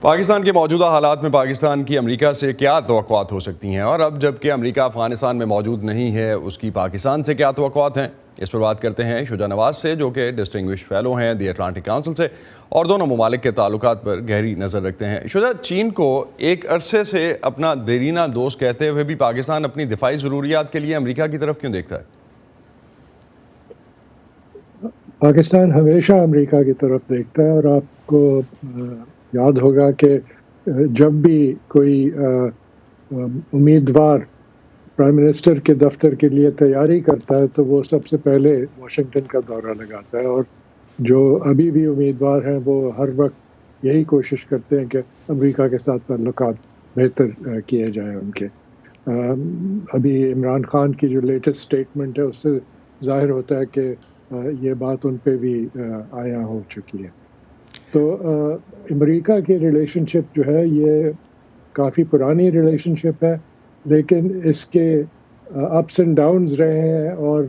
پاکستان کے موجودہ حالات میں پاکستان کی امریکہ سے کیا توقعات ہو سکتی ہیں، اور اب جب کہ امریکہ افغانستان میں موجود نہیں ہے اس کی پاکستان سے کیا توقعات ہیں؟ اس پر بات کرتے ہیں شجاع نواز سے، جو کہ ڈسٹنگوش فیلو ہیں دی اٹلانٹک کونسل سے اور دونوں ممالک کے تعلقات پر گہری نظر رکھتے ہیں۔ شجاع، چین کو ایک عرصے سے اپنا دیرینہ دوست کہتے ہوئے بھی پاکستان اپنی دفاعی ضروریات کے لیے امریکہ کی طرف کیوں دیکھتا ہے؟ پاکستان ہمیشہ امریکہ کی طرف دیکھتا ہے، اور آپ کو یاد ہوگا کہ جب بھی کوئی امیدوار پرائم منسٹر کے دفتر کے لیے تیاری کرتا ہے تو وہ سب سے پہلے واشنگٹن کا دورہ لگاتا ہے، اور جو ابھی بھی امیدوار ہیں وہ ہر وقت یہی کوشش کرتے ہیں کہ امریکہ کے ساتھ تعلقات بہتر کیے جائیں ان کے۔ ابھی عمران خان کی جو لیٹسٹ سٹیٹمنٹ ہے اس سے ظاہر ہوتا ہے کہ یہ بات ان پہ بھی آیا ہو چکی ہے۔ تو امریکہ کی ریلیشن شپ جو ہے یہ کافی پرانی ریلیشن شپ ہے، لیکن اس کے اپس اینڈ ڈاؤنز رہے ہیں، اور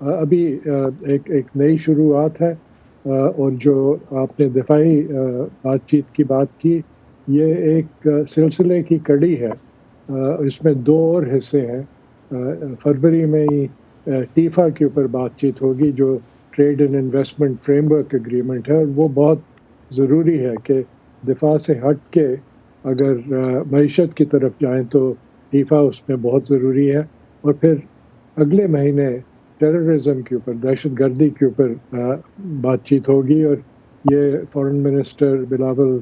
ابھی ایک نئی شروعات ہے۔ اور جو آپ نے دفاعی بات چیت کی بات کی، یہ ایک سلسلے کی کڑی ہے۔ اس میں دو اور حصے ہیں۔ فروری میں ہی ٹیفا کے اوپر بات چیت ہوگی، جو trade and investment framework agreement ہے، اور وہ بہت ضروری ہے کہ دفاع سے ہٹ کے اگر معیشت کی طرف جائیں تو ٹیفا اس میں بہت ضروری ہے۔ اور پھر اگلے مہینے ٹیررزم کے اوپر، دہشت گردی کے اوپر بات چیت ہوگی، اور یہ فارن منسٹر بلاول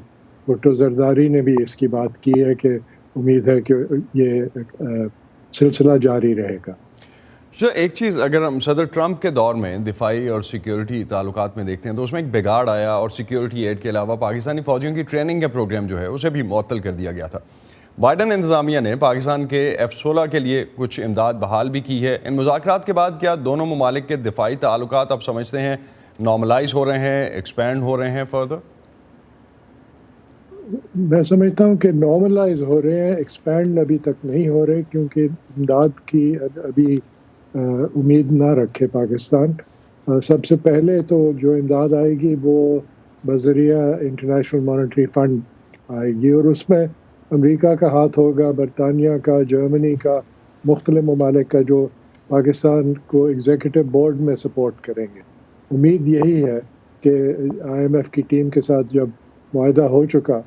بھٹو زرداری نے بھی اس کی بات کی ہے کہ امید ہے کہ یہ سلسلہ جاری رہے گا۔ ایک چیز اگر ہم صدر ٹرمپ کے دور میں دفاعی اور سیکیورٹی تعلقات میں دیکھتے ہیں تو اس میں ایک بگاڑ آیا، اور سیکیورٹی ایڈ کے علاوہ پاکستانی فوجیوں کی ٹریننگ کا پروگرام جو ہے اسے بھی معطل کر دیا گیا تھا۔ بائیڈن انتظامیہ نے پاکستان کے F-16 کے لیے کچھ امداد بحال بھی کی ہے۔ ان مذاکرات کے بعد کیا دونوں ممالک کے دفاعی تعلقات اب سمجھتے ہیں نارملائز ہو رہے ہیں، ایکسپینڈ ہو رہے ہیں فردر؟ میں سمجھتا ہوں کہ نارملائز ہو رہے ہیں، ایکسپینڈ ابھی تک نہیں ہو رہے، کیونکہ امداد کی ابھی امید نہ رکھے پاکستان۔ سب سے پہلے تو جو امداد آئے گی وہ بذریعہ انٹرنیشنل مانیٹری فنڈ آئے گی، اور اس میں امریکہ کا ہاتھ ہوگا، برطانیہ کا، جرمنی کا، مختلف ممالک کا، جو پاکستان کو ایگزیکٹو بورڈ میں سپورٹ کریں گے۔ امید یہی ہے کہ IMF کی ٹیم کے ساتھ جب معاہدہ ہو چکا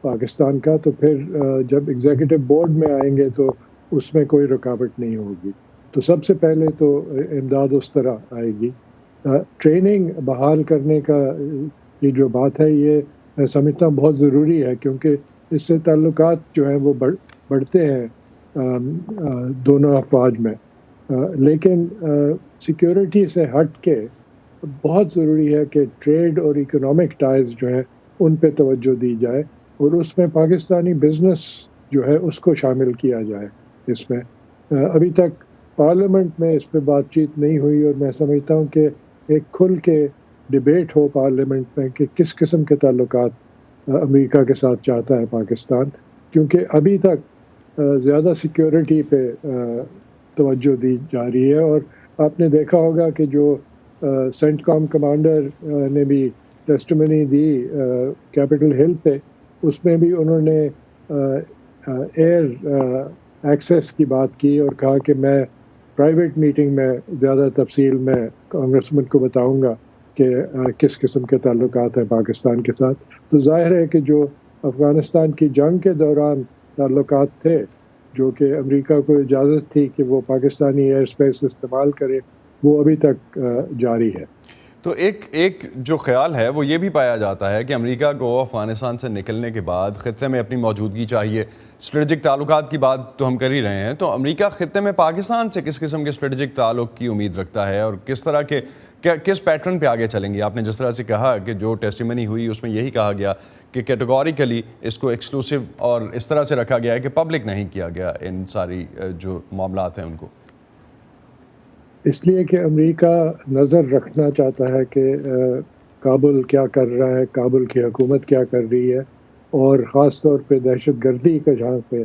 پاکستان کا، تو پھر جب ایگزیکٹو بورڈ میں آئیں گے تو اس میں کوئی رکاوٹ نہیں ہوگی۔ تو سب سے پہلے تو امداد اس طرح آئے گی۔ ٹریننگ بحال کرنے کا یہ جو بات ہے، یہ میں سمجھتا ہوں بہت ضروری ہے، کیونکہ اس سے تعلقات جو ہیں وہ بڑھتے ہیں دونوں افواج میں۔ لیکن سیکیورٹی سے ہٹ کے بہت ضروری ہے کہ ٹریڈ اور اکنامک ٹائز جو ہیں ان پہ توجہ دی جائے، اور اس میں پاکستانی بزنس جو ہے اس کو شامل کیا جائے۔ اس میں ابھی تک پارلیمنٹ میں اس پہ بات چیت نہیں ہوئی، اور میں سمجھتا ہوں کہ ایک کھل کے ڈیبیٹ ہو پارلیمنٹ میں کہ کس قسم کے تعلقات امریکہ کے ساتھ چاہتا ہے پاکستان، کیونکہ ابھی تک زیادہ سیکیورٹی پہ توجہ دی جا رہی ہے۔ اور آپ نے دیکھا ہوگا کہ جو سینٹ کام کمانڈر نے بھی ٹیسٹمنی دی کیپٹل ہل پہ، اس میں بھی انہوں نے ایئر ایکسیس کی بات کی، اور کہا کہ میں پرائیویٹ میٹنگ میں زیادہ تفصیل میں کانگریسمین کو بتاؤں گا کہ کس قسم کے تعلقات ہیں پاکستان کے ساتھ۔ تو ظاہر ہے کہ جو افغانستان کی جنگ کے دوران تعلقات تھے، جو کہ امریکہ کو اجازت تھی کہ وہ پاکستانی ایئر اسپیس استعمال کرے، وہ ابھی تک جاری ہے۔ تو ایک جو خیال ہے وہ یہ بھی پایا جاتا ہے کہ امریکہ کو افغانستان سے نکلنے کے بعد خطے میں اپنی موجودگی چاہیے۔ اسٹریٹجک تعلقات کی بات تو ہم کر ہی رہے ہیں، تو امریکہ خطے میں پاکستان سے کس قسم کے اسٹریٹجک تعلق کی امید رکھتا ہے، اور کس طرح کے کس پیٹرن پہ آگے چلیں گے؟ آپ نے جس طرح سے کہا کہ جو ٹیسٹیمنی ہوئی اس میں یہی کہا گیا کہ کیٹیگوریکلی اس کو ایکسکلوسیو اور اس طرح سے رکھا گیا ہے کہ پبلک نہیں کیا گیا ان ساری جو معاملات ہیں ان کو۔ اس لیے کہ امریکہ نظر رکھنا چاہتا ہے کہ کابل کیا کر رہا ہے، کابل کی حکومت کیا کر رہی ہے، اور خاص طور پہ دہشت گردی کا جہاں پہ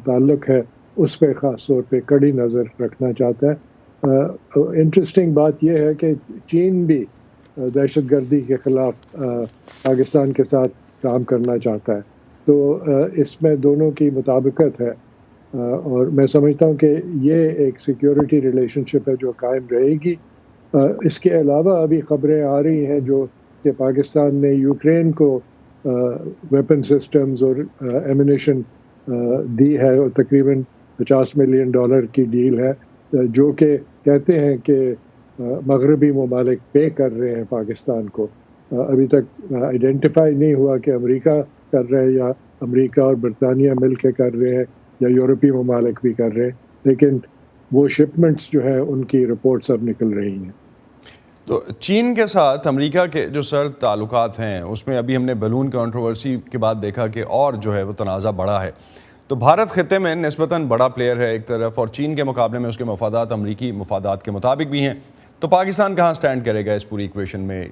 تعلق ہے اس پہ خاص طور پہ کڑی نظر رکھنا چاہتا ہے۔ انٹرسٹنگ بات یہ ہے کہ چین بھی دہشت گردی کے خلاف پاکستان کے ساتھ کام کرنا چاہتا ہے۔ تو اس میں دونوں کی مطابقت ہے، اور میں سمجھتا ہوں کہ یہ ایک سیکیورٹی ریلیشن شپ ہے جو قائم رہے گی۔ اس کے علاوہ ابھی خبریں آ رہی ہیں جو کہ پاکستان نے یوکرین کو ویپن سسٹمز اور ایمونیشن دی ہے، اور تقریباً $50 ملین کی ڈیل ہے، جو کہ کہتے ہیں کہ مغربی ممالک پے کر رہے ہیں پاکستان کو۔ ابھی تک آئیڈینٹیفائی نہیں ہوا کہ امریکہ کر رہے ہیں یا امریکہ اور برطانیہ مل کے کر رہے ہیں یا یورپی ممالک بھی کر رہے ہیں، لیکن وہ شپمنٹس جو ہیں ان کی رپورٹس اب نکل رہی ہیں۔ تو چین کے ساتھ امریکہ کے جو سرد تعلقات ہیں اس میں ابھی ہم نے بلون کنٹروورسی کے بعد دیکھا کہ اور جو ہے وہ تنازع بڑا ہے، تو بھارت خطے میں نسبتاً بڑا پلیئر ہے ایک طرف، اور چین کے مقابلے میں اس کے مفادات امریکی مفادات کے مطابق بھی ہیں، تو پاکستان کہاں سٹینڈ کرے گا اس پوری ایکویشن میں؟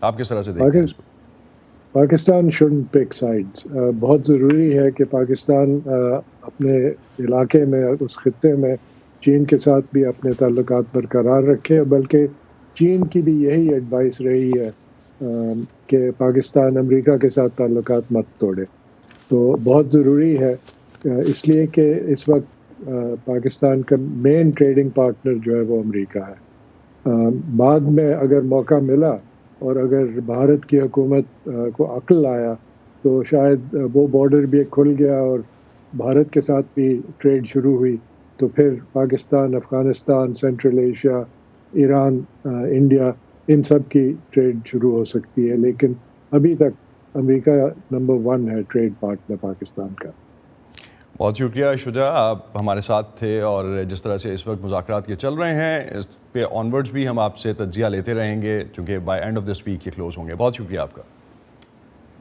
آپ کس طرح سے دیکھتے ہیں اس کو؟ پاکستان شوڈنٹ پک سائڈز۔ بہت ضروری ہے کہ پاکستان اپنے علاقے میں، اس خطے میں چین کے ساتھ بھی اپنے تعلقات برقرار رکھے، بلکہ چین کی بھی یہی ایڈوائس رہی ہے کہ پاکستان امریکہ کے ساتھ تعلقات مت توڑے۔ تو بہت ضروری ہے، اس لیے کہ اس وقت پاکستان کا مین ٹریڈنگ پارٹنر جو ہے وہ امریکہ ہے۔ بعد میں اگر موقع ملا اور اگر بھارت کی حکومت کو عقل آیا تو شاید وہ بارڈر بھی کھل گیا اور بھارت کے ساتھ بھی ٹریڈ شروع ہوئی، تو پھر Pakistan, Afghanistan, Central Asia, Iran, India, ان سب کی ٹریڈ شروع ہو سکتی ہے، لیکن ابھی تک امریکہ نمبر 1 ہے ٹریڈ پارٹنر پاکستان کا۔ بہت شکریہ شجاع، آپ ہمارے ساتھ تھے، اور جس طرح سے اس وقت مذاکرات یہ چل رہے ہیں اس پہ آنورڈز بھی ہم آپ سے تجزیہ لیتے رہیں گے، چونکہ by end of this week یہ کلوز ہوں گے۔ بہت شکریہ آپ کا۔